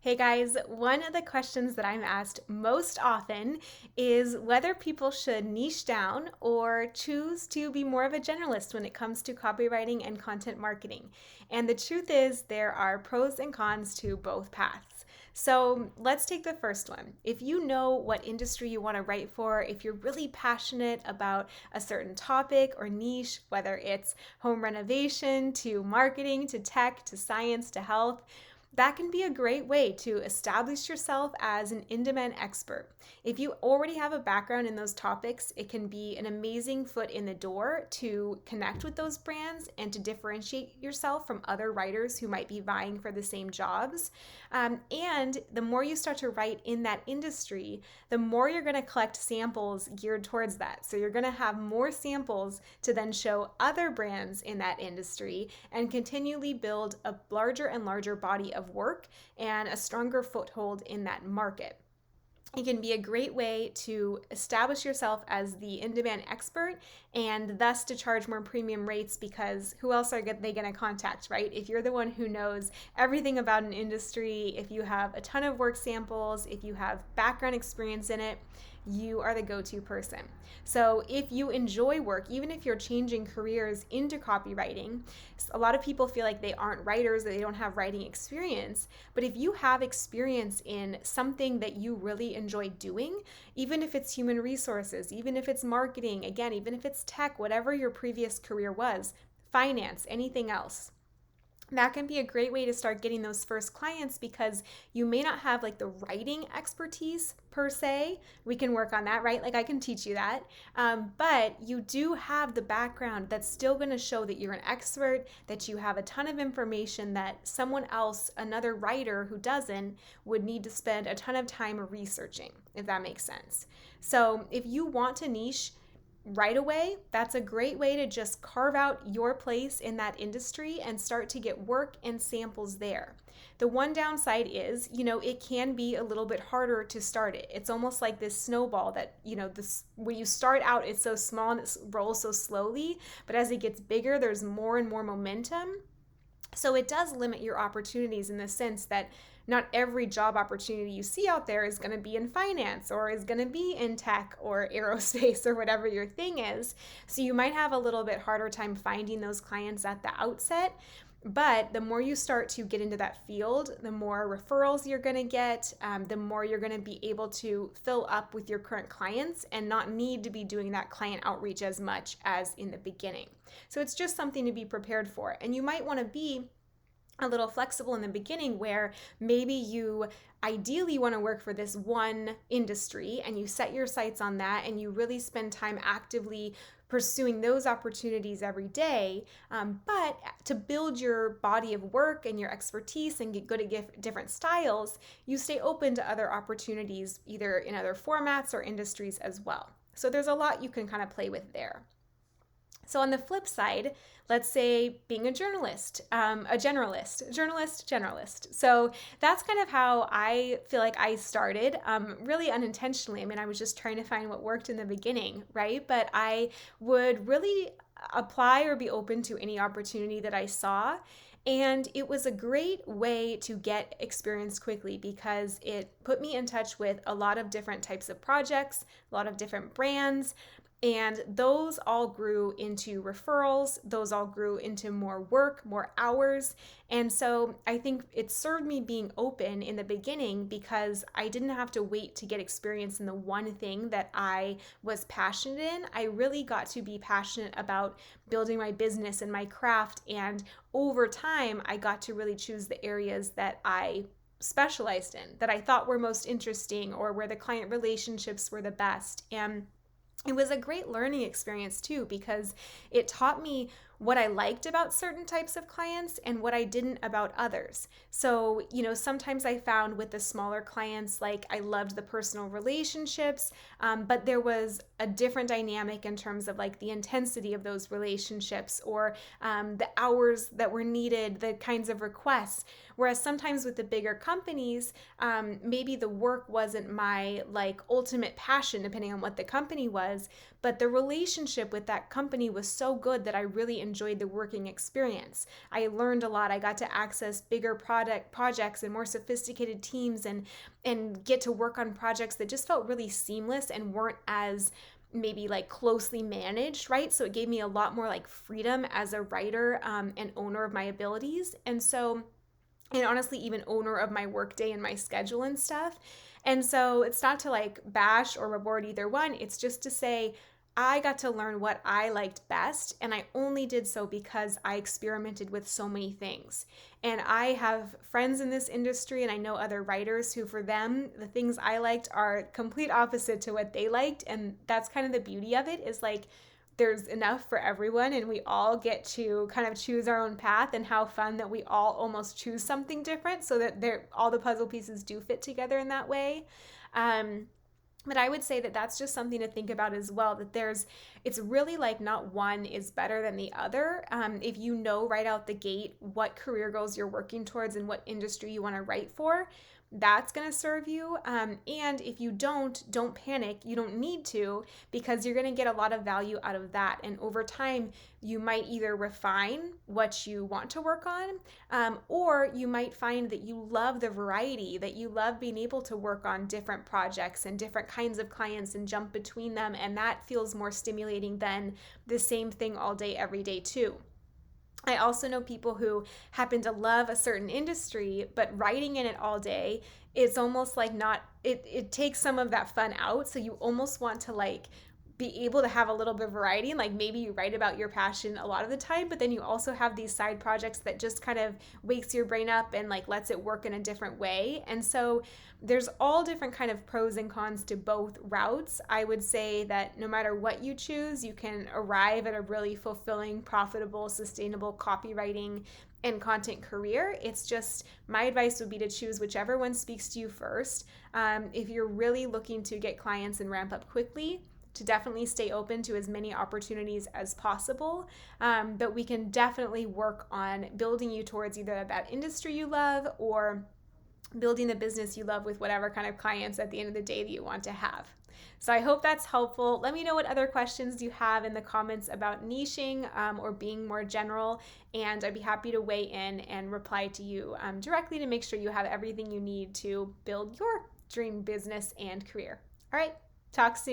Hey guys, one of the questions that I'm asked most often is whether people should niche down or choose to be more of a generalist when it comes to copywriting and content marketing. And the truth is, there are pros and cons to both paths. So let's take the first one. If you know what industry you want to write for, if you're really passionate about a certain topic or niche, whether it's home renovation to marketing to tech to science to health, that can be a great way to establish yourself as an in-demand expert. If you already have a background in those topics, it can be an amazing foot in the door to connect with those brands and to differentiate yourself from other writers who might be vying for the same jobs. And the more you start to write in that industry, the more you're going to collect samples geared towards that. So you're going to have more samples to then show other brands in that industry and continually build a larger and larger body of work and a stronger foothold in that market. It can be a great way to establish yourself as the in-demand expert and thus to charge more premium rates, because who else are they going to contact, right? If you're the one who knows everything about an industry, if you have a ton of work samples, if you have background experience in it, you are the go-to person. So if you enjoy work, even if you're changing careers into copywriting, a lot of people feel like they aren't writers, that they don't have writing experience. But if you have experience in something that you really enjoy doing, even if it's human resources, even if it's marketing, again, even if it's tech, whatever your previous career was, finance, anything else, that can be a great way to start getting those first clients, because you may not have like the writing expertise per se. We can work on that, right? Like I can teach you that. But you do have the background that's still going to show that you're an expert, that you have a ton of information that someone else, another writer who doesn't, would need to spend a ton of time researching, if that makes sense. So if you want to niche right away, that's a great way to just carve out your place in that industry and start to get work and samples there. The one downside is, it can be a little bit harder to start it. It's almost like this snowball that, this when you start out, it's so small and it rolls so slowly, but as it gets bigger, there's more and more momentum. So it does limit your opportunities in the sense that not every job opportunity you see out there is going to be in finance or is going to be in tech or aerospace or whatever your thing is. So you might have a little bit harder time finding those clients at the outset. But the more you start to get into that field, the more referrals you're going to get, the more you're going to be able to fill up with your current clients and not need to be doing that client outreach as much as in the beginning. So it's just something to be prepared for. And you might want to be a little flexible in the beginning, where maybe you ideally want to work for this one industry and you set your sights on that and you really spend time actively pursuing those opportunities every day. But to build your body of work and your expertise and get good at different styles, you stay open to other opportunities, either in other formats or industries as well. So there's a lot you can kind of play with there. So on the flip side, let's say being a generalist. So that's kind of how I feel like I started, really unintentionally. I mean, I was just trying to find what worked in the beginning, right? But I would really apply or be open to any opportunity that I saw. And it was a great way to get experience quickly, because it put me in touch with a lot of different types of projects, a lot of different brands. And those all grew into referrals. Those all grew into more work, more hours. And so I think it served me being open in the beginning, because I didn't have to wait to get experience in the one thing that I was passionate in. I really got to be passionate about building my business and my craft. And over time, I got to really choose the areas that I specialized in, that I thought were most interesting, or where the client relationships were the best. And it was a great learning experience too, because it taught me what I liked about certain types of clients and what I didn't about others. So, sometimes I found with the smaller clients, like I loved the personal relationships, but there was a different dynamic in terms of like the intensity of those relationships, or the hours that were needed, the kinds of requests. Whereas sometimes with the bigger companies, maybe the work wasn't my like ultimate passion, depending on what the company was, but the relationship with that company was so good that I really enjoyed the working experience. I learned a lot. I got to access bigger projects and more sophisticated teams, and get to work on projects that just felt really seamless and weren't as maybe like closely managed, right? So it gave me a lot more like freedom as a writer, and owner of my abilities. And honestly, even owner of my workday and my schedule and stuff. And so it's not to like bash or reward either one. It's just to say, I got to learn what I liked best, and I only did so because I experimented with so many things. And I have friends in this industry, and I know other writers who, for them, the things I liked are complete opposite to what they liked. And that's kind of the beauty of it, is like there's enough for everyone, and we all get to kind of choose our own path. And how fun that we all almost choose something different, so that all the puzzle pieces do fit together in that way. But I would say that that's just something to think about as well, that it's really like not one is better than the other. If you know right out the gate what career goals you're working towards and what industry you want to write for, that's going to serve you. And if you don't panic. You don't need to, because you're going to get a lot of value out of that. And over time, you might either refine what you want to work on, or you might find that you love the variety, that you love being able to work on different projects and different kinds of clients and jump between them. And that feels more stimulating than the same thing all day, every day, too. I also know people who happen to love a certain industry, but writing in it all day, it's almost like it takes some of that fun out. So you almost want to like be able to have a little bit of variety, and like maybe you write about your passion a lot of the time, but then you also have these side projects that just kind of wakes your brain up and like lets it work in a different way. And so there's all different kind of pros and cons to both routes. I would say that no matter what you choose, you can arrive at a really fulfilling, profitable, sustainable copywriting and content career. It's just, my advice would be to choose whichever one speaks to you first. If you're really looking to get clients and ramp up quickly, to definitely stay open to as many opportunities as possible. But we can definitely work on building you towards either that industry you love, or building the business you love with whatever kind of clients at the end of the day that you want to have. So I hope that's helpful. Let me know what other questions you have in the comments about niching, or being more general, and I'd be happy to weigh in and reply to you directly to make sure you have everything you need to build your dream business and career. All right, talk soon.